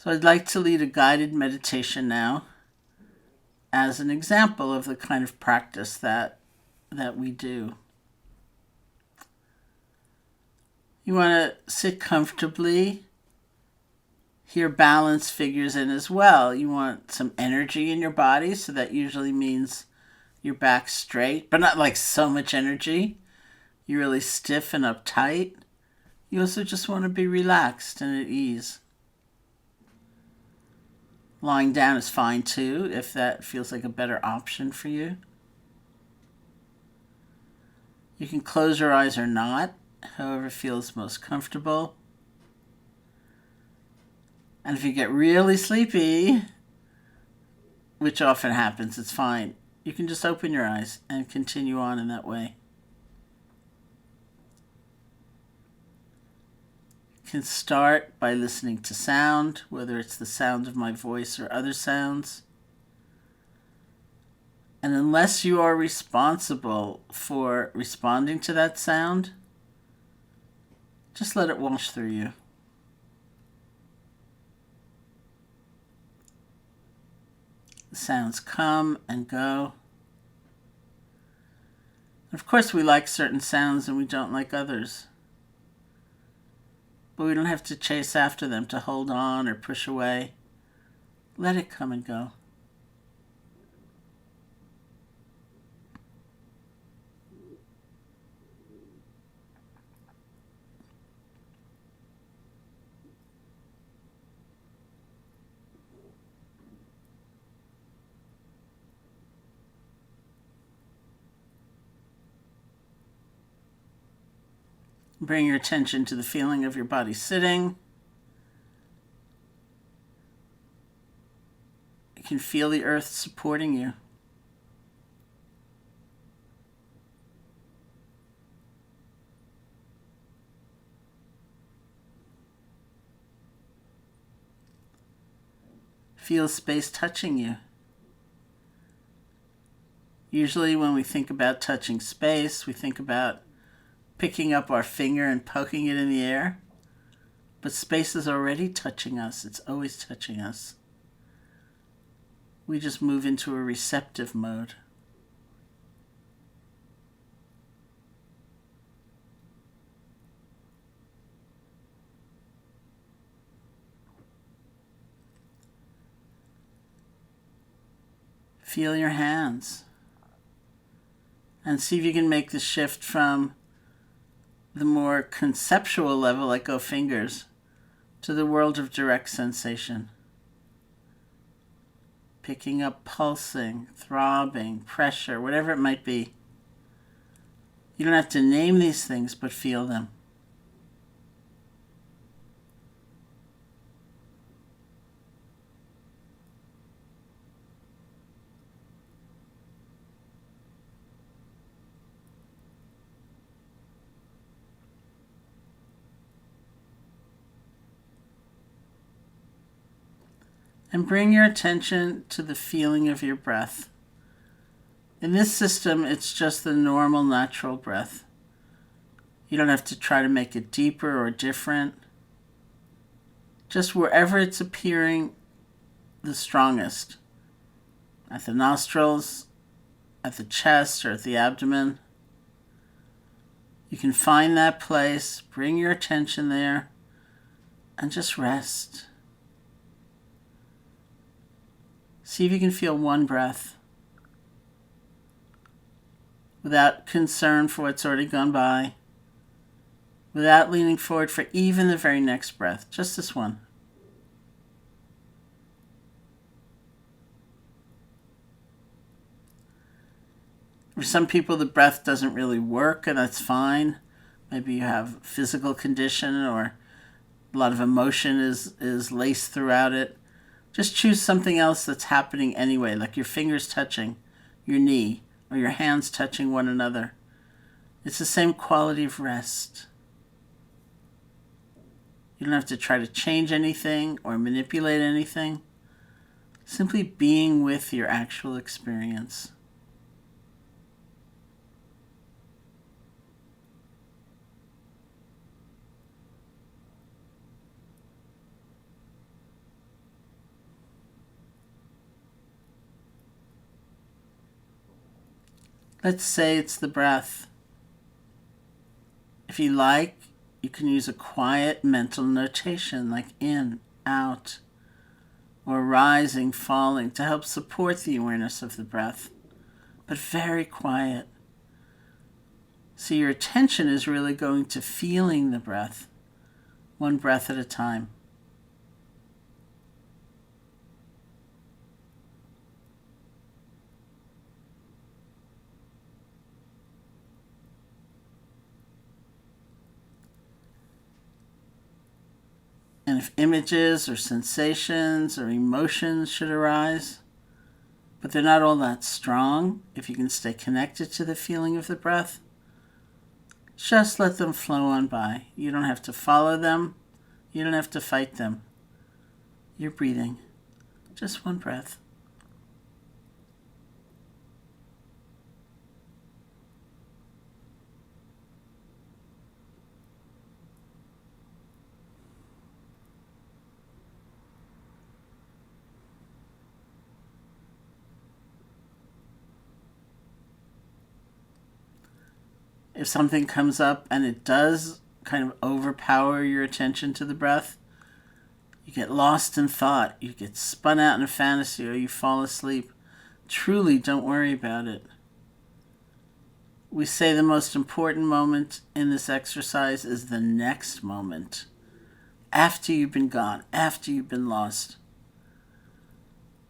So I'd like to lead a guided meditation now as an example of the kind of practice that we do. You want to sit comfortably. Here, balance figures in as well. You want some energy in your body, so that usually means your back straight, but not like so much energy. You're really stiff and uptight. You also just want to be relaxed and at ease. Lying down is fine too, if that feels like a better option for you. You can close your eyes or not, however feels most comfortable. And if you get really sleepy, which often happens, it's fine. You can just open your eyes and continue on in that way. You can start by listening to sound, whether it's the sound of my voice or other sounds. And unless you are responsible for responding to that sound, just let it wash through you. The sounds come and go. Of course, we like certain sounds and we don't like others. But we don't have to chase after them, to hold on or push away. Let it come and go. Bring your attention to the feeling of your body sitting. You can feel the earth supporting you. Feel space touching you. Usually when we think about touching space, we think about picking up our finger and poking it in the air. But space is already touching us. It's always touching us. We just move into a receptive mode. Feel your hands. And see if you can make the shift from the more conceptual level, like go fingers, to the world of direct sensation. Picking up pulsing, throbbing, pressure, whatever it might be. You don't have to name these things, but feel them. And bring your attention to the feeling of your breath. In this system, it's just the normal, natural breath. You don't have to try to make it deeper or different. Just wherever it's appearing the strongest. At the nostrils, at the chest, or at the abdomen. You can find that place, bring your attention there, and just rest. See if you can feel one breath without concern for what's already gone by, without leaning forward for even the very next breath, just this one. For some people, the breath doesn't really work, and that's fine. Maybe you have a physical condition or a lot of emotion is laced throughout it. Just choose something else that's happening anyway, like your fingers touching your knee or your hands touching one another. It's the same quality of rest. You don't have to try to change anything or manipulate anything. Simply being with your actual experience. Let's say it's the breath. If you like, you can use a quiet mental notation like in, out, or rising, falling to help support the awareness of the breath, but very quiet. So your attention is really going to feeling the breath, one breath at a time. And if images or sensations or emotions should arise, but they're not all that strong, if you can stay connected to the feeling of the breath, just let them flow on by. You don't have to follow them. You don't have to fight them. You're breathing. Just one breath. If something comes up and it does kind of overpower your attention to the breath, you get lost in thought, you get spun out in a fantasy, or you fall asleep, truly don't worry about it. We say the most important moment in this exercise is the next moment, after you've been gone, after you've been lost.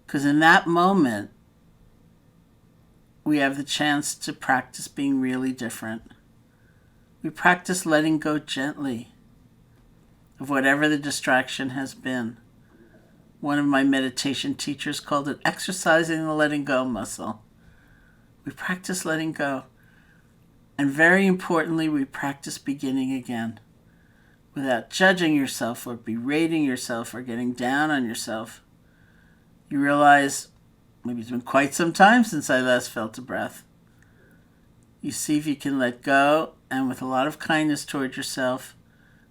Because in that moment, we have the chance to practice being really different. We practice letting go gently of whatever the distraction has been. One of my meditation teachers called it exercising the letting go muscle. We practice letting go. And very importantly, we practice beginning again without judging yourself or berating yourself or getting down on yourself. You realize, maybe it's been quite some time since I last felt a breath. You see if you can let go, and with a lot of kindness toward yourself,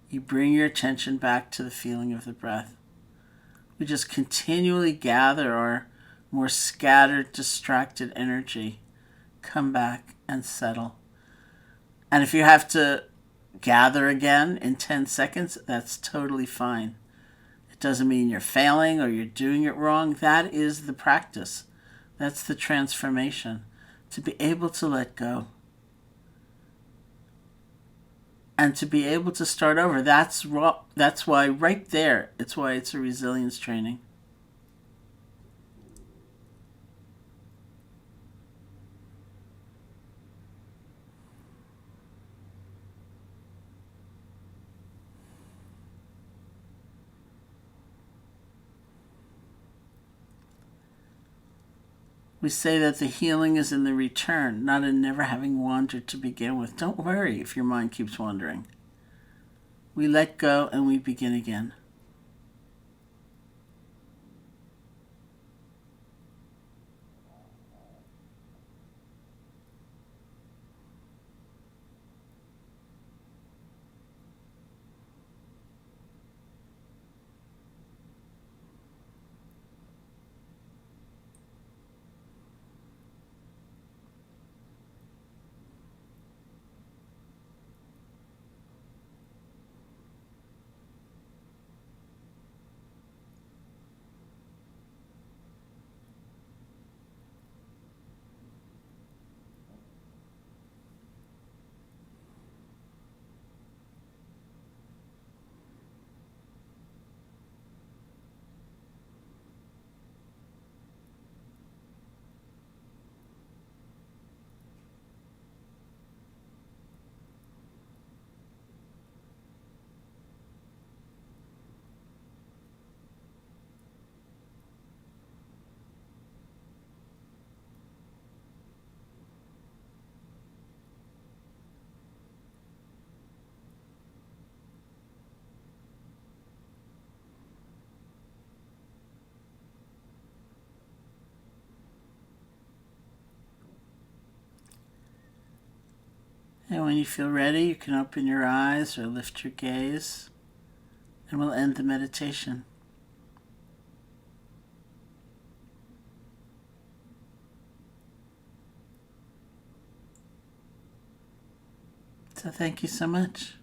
you bring your attention back to the feeling of the breath. We just continually gather our more scattered, distracted energy, come back and settle. And if you have to gather again in 10 seconds, that's totally fine. It doesn't mean you're failing or you're doing it wrong. That is the practice. That's the transformation, to be able to let go. And to be able to start over. That's why right there, it's why it's a resilience training. We say that the healing is in the return, not in never having wandered to begin with. Don't worry if your mind keeps wandering. We let go and we begin again. And when you feel ready, you can open your eyes or lift your gaze, and we'll end the meditation. So thank you so much.